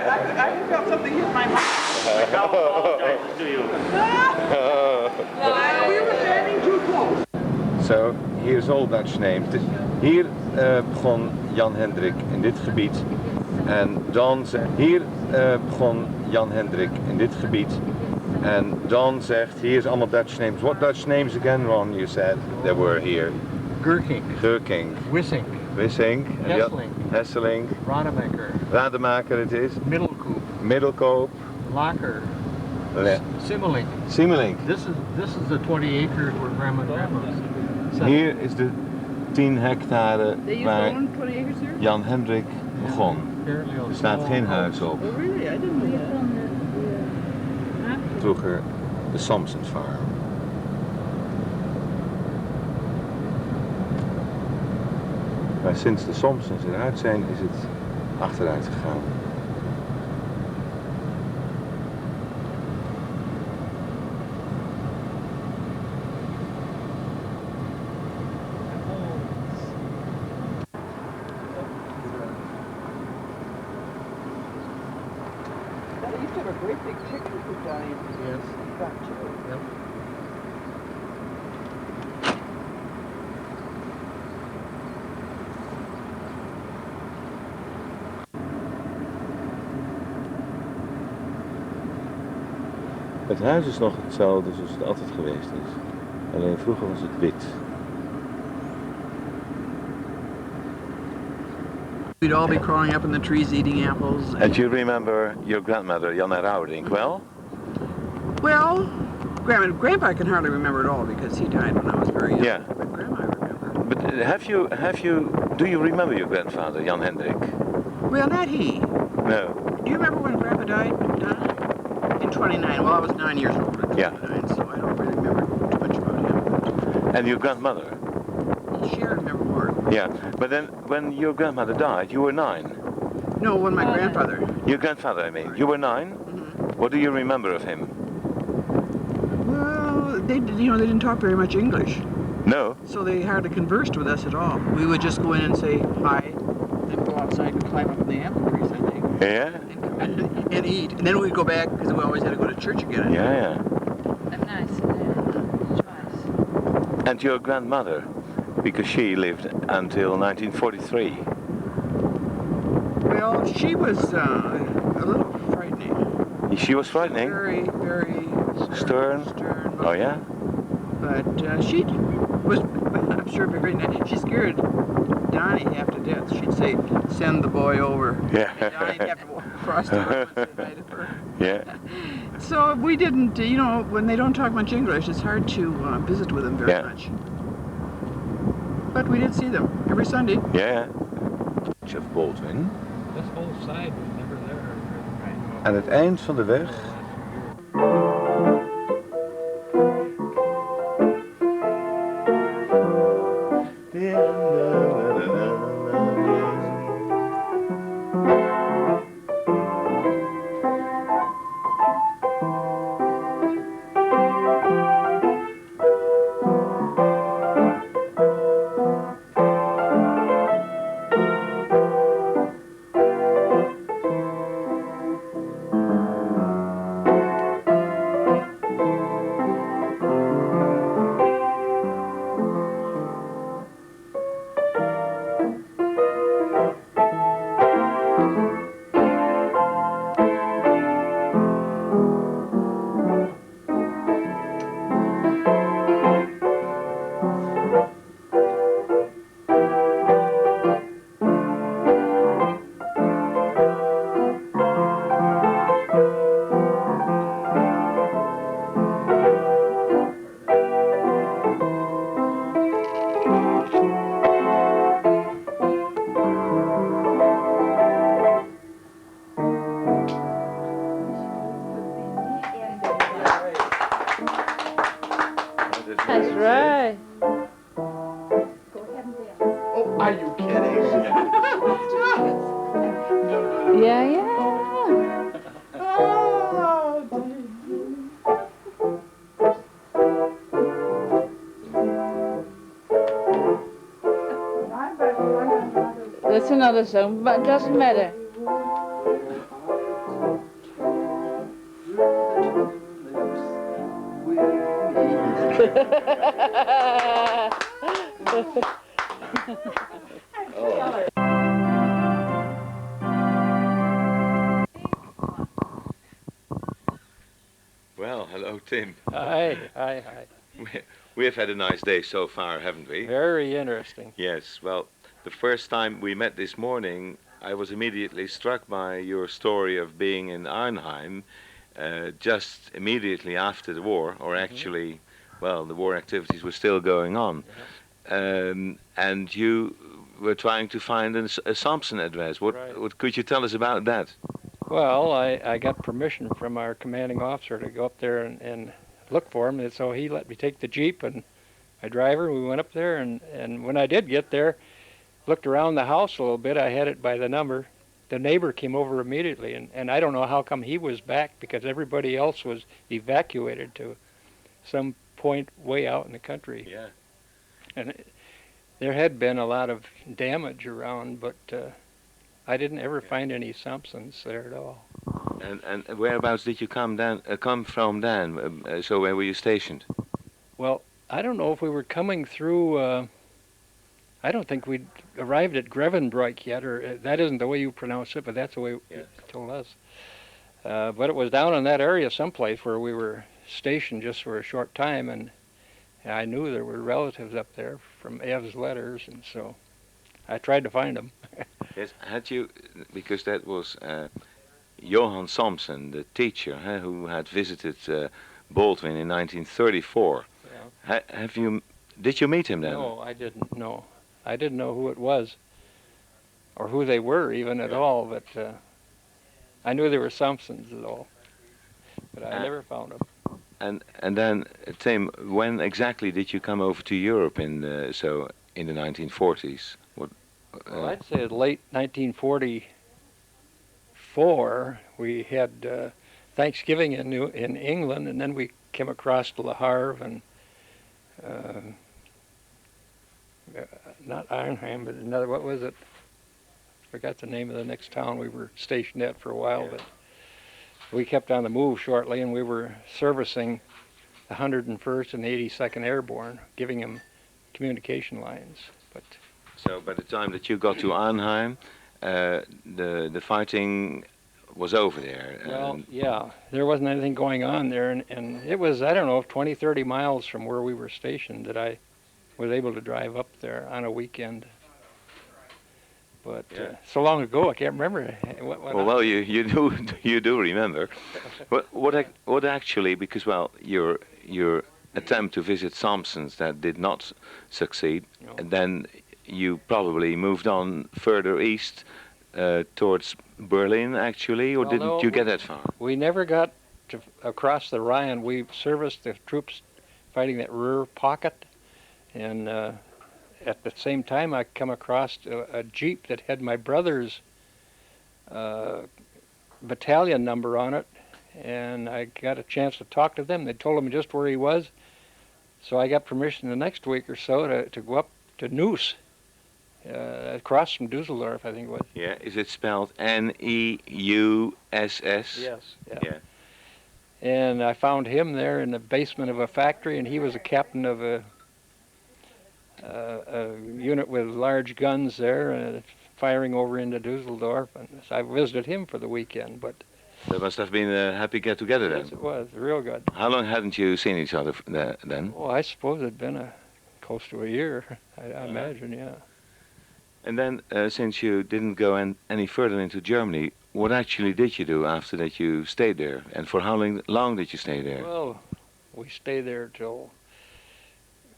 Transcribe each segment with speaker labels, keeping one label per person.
Speaker 1: I felt something hit my mouth.
Speaker 2: I'll apologize to you.
Speaker 1: We were standing too close.
Speaker 3: So, here's all Dutch names. Hier begon Jan Hendrik in dit gebied. En dan hier begon Jan Hendrik in dit gebied. En Dan zegt, here's allemaal Dutch names. What Dutch names again, Ron, you said there were here? Gurking.
Speaker 4: Wissink.
Speaker 3: Hesseling. Rademacher it is. Middelkoop.
Speaker 4: Laker. Simmelink. This is the 20 acres where Grandma and Grandma's.
Speaker 3: Hier is de 10 hectare waar Jan Hendrik begon. Er staat geen huis op.
Speaker 1: Oh really? I didn't know that.
Speaker 3: Vroeger de Somsens farm. Maar sinds de Somsens eruit zijn is het achteruit gegaan.
Speaker 1: You used to have a great big picture put down here.
Speaker 4: Yes.
Speaker 1: Back to it.
Speaker 4: Yep.
Speaker 3: Het huis is nog hetzelfde zoals het altijd geweest is. Alleen vroeger was het wit.
Speaker 1: We'd all be crawling up in the trees eating apples.
Speaker 3: And you remember your grandmother, Janne Rauwerdink, well?
Speaker 1: Well, Grandpa I can hardly remember at all because he died when I was very young.
Speaker 3: Yeah.
Speaker 1: But Grandma I remember.
Speaker 3: But do you remember your grandfather, Jan Hendrik?
Speaker 1: Well, not he.
Speaker 3: No.
Speaker 1: Do you remember when Grandpa died? In 29. Well, I was 9 years old at 29,
Speaker 3: Yeah.
Speaker 1: so I don't really remember too much about him.
Speaker 3: And your grandmother?
Speaker 1: She, I remember more.
Speaker 3: Yeah, but then when your grandmother died, you were 9.
Speaker 1: No, when my grandfather.
Speaker 3: Your grandfather, I mean. You were 9?
Speaker 1: Mm-hmm.
Speaker 3: What do you remember of him?
Speaker 1: Well, they didn't talk very much English.
Speaker 3: No?
Speaker 1: So they hardly conversed with us at all. We would just go in and say hi, then go outside and climb up in the apple trees, I think.
Speaker 3: Yeah?
Speaker 1: And eat. And then we'd go back because we always had to go to church again.
Speaker 3: Yeah.
Speaker 5: Nice. Twice.
Speaker 3: And your grandmother, because she lived until 1943.
Speaker 1: Well, she was a little frightening.
Speaker 3: She was frightening?
Speaker 1: Very, very
Speaker 3: Stern? Oh yeah?
Speaker 1: But she was, I'm sure, very nice. She scared Donnie half to death. She'd say, send the boy over.
Speaker 3: Yeah.
Speaker 1: And Donnie'd have to walk across the room and say hi to her.
Speaker 3: Yeah.
Speaker 1: So we didn't, when they don't talk much English, it's hard to visit with them very much. But we did see them every Sunday.
Speaker 3: Yeah. Of Baldwin.
Speaker 4: This whole side was never there.
Speaker 3: Aan het eind van de weg.
Speaker 5: That's right.
Speaker 1: Oh, are you kidding?
Speaker 5: Yeah.
Speaker 1: Oh,
Speaker 5: That's another song, but it doesn't matter.
Speaker 3: Well, hello, Tim.
Speaker 4: Hi.
Speaker 3: We've had a nice day so far, haven't we?
Speaker 4: Very interesting.
Speaker 3: Yes, well, the first time we met this morning, I was immediately struck by your story of being in Arnhem just immediately after the war, or actually, well, the war activities were still going on. And you were trying to find a Somsen address. What could you tell us about that?
Speaker 4: Well, I got permission from our commanding officer to go up there and look for him, and so he let me take the Jeep and my driver. We went up there, and when I did get there, looked around the house a little bit. I had it by the number. The neighbor came over immediately, and I don't know how come he was back, because everybody else was evacuated to some point way out in the country.
Speaker 3: Yeah.
Speaker 4: And there had been a lot of damage around, but I didn't ever find any Somsens there at all.
Speaker 3: And whereabouts did you come from then? So where were you stationed?
Speaker 4: Well, I don't know if we were coming through. I don't think we'd arrived at Grevenbroich yet, or that isn't the way you pronounce it, but that's the way you told us. But it was down in that area someplace where we were stationed just for a short time, and I knew there were relatives up there from Ev's letters, and so I tried to find them.
Speaker 3: Yes, had you, because that was Jeane Somsen, the teacher, who had visited Baldwin in 1934.
Speaker 4: Yeah.
Speaker 3: Did you meet him then?
Speaker 4: No, I didn't know. I didn't know who it was, or who they were even at all, but I knew they were Somsens at all, but I never found them.
Speaker 3: And then, Tim, when exactly did you come over to Europe in the 1940s?
Speaker 4: Well, I'd say late 1944. We had Thanksgiving in England, and then we came across to Le Havre and not Arnhem, but another. What was it? Forgot the name of the next town we were stationed at for a while, but we kept on the move shortly, and we were servicing the 101st and the 82nd Airborne, giving them communication lines. But
Speaker 3: so by the time that you got to Arnhem, the fighting was over there.
Speaker 4: Well, yeah, there wasn't anything going on there, and it was, I don't know, 20, 30 miles from where we were stationed that I was able to drive up there on a weekend. But so long ago, I can't remember.
Speaker 3: Well, you do remember. what actually, because your attempt to visit Somsens that did not succeed, and then you probably moved on further east towards Berlin, actually, or didn't you get that far?
Speaker 4: We never got across the Rhine. We serviced the troops fighting that Ruhr pocket, and at the same time I come across a Jeep that had my brother's battalion number on it, and I got a chance to talk to them. They told him just where he was, so I got permission the next week or so to go up to Neuss, across from Dusseldorf, I think it was.
Speaker 3: Yeah, is it spelled Neuss?
Speaker 4: Yes, yeah. And I found him there in the basement of a factory, and he was a captain of a unit with large guns there, firing over into Dusseldorf, and so I visited him for the weekend. But
Speaker 3: that must have been a happy get-together then.
Speaker 4: Yes, it was, real good.
Speaker 3: How long hadn't you seen each other then?
Speaker 4: Oh, I suppose it'd been close to a year, I imagine, yeah.
Speaker 3: And then, since you didn't go any further into Germany, what actually did you do after that you stayed there? And for how long did you stay there?
Speaker 4: Well, we stayed there till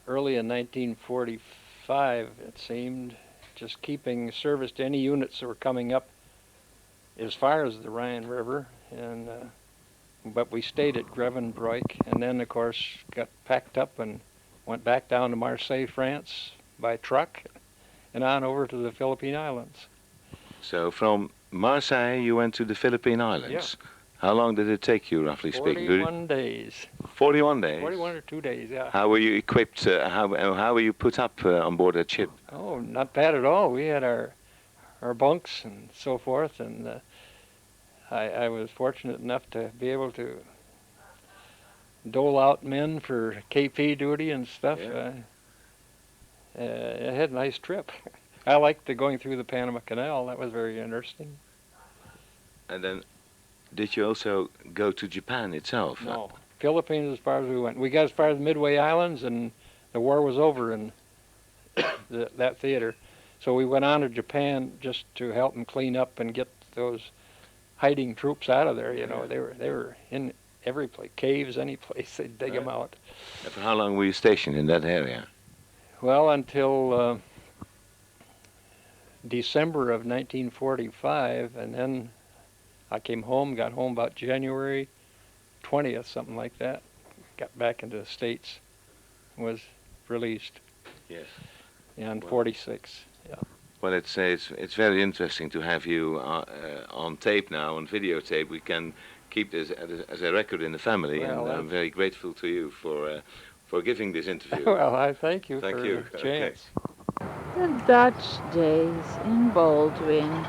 Speaker 4: early in 1945, it seemed, just keeping service to any units that were coming up as far as the Rhine River. And but we stayed at Grevenbroich, and then, of course, got packed up and went back down to Marseille, France, by truck, and on over to the Philippine Islands.
Speaker 3: So from Marseille you went to the Philippine Islands?
Speaker 4: Yeah.
Speaker 3: How long did it take you, roughly speaking?
Speaker 4: 41 days.
Speaker 3: 41 days?
Speaker 4: 41 or 2 days, yeah.
Speaker 3: How were you equipped? How were you put up on board that ship?
Speaker 4: Oh, not bad at all. We had our bunks and so forth, and I was fortunate enough to be able to dole out men for KP duty and stuff.
Speaker 3: Yeah.
Speaker 4: I had a nice trip. I liked going through the Panama Canal. That was very interesting.
Speaker 3: And then, did you also go to Japan itself?
Speaker 4: No, Philippines as far as we went. We got as far as Midway Islands, and the war was over in that theater. So we went on to Japan just to help them clean up and get those hiding troops out of there. You know, they were in every place, caves, any place. They'd dig them out.
Speaker 3: And for how long were you stationed in that area?
Speaker 4: Well, until December of 1945, and then I came home, got home about January 20th, something like that. Got back into the States, was released.
Speaker 3: Yes.
Speaker 4: In 46, yeah.
Speaker 3: Well, it's very interesting to have you on tape now, on videotape. We can keep this as a record in the family,
Speaker 4: Well,
Speaker 3: and I'm very grateful to you for giving this interview.
Speaker 4: Well, I thank you
Speaker 3: Thank
Speaker 4: for
Speaker 3: you.
Speaker 4: the chance.
Speaker 5: The Dutch days in Baldwin.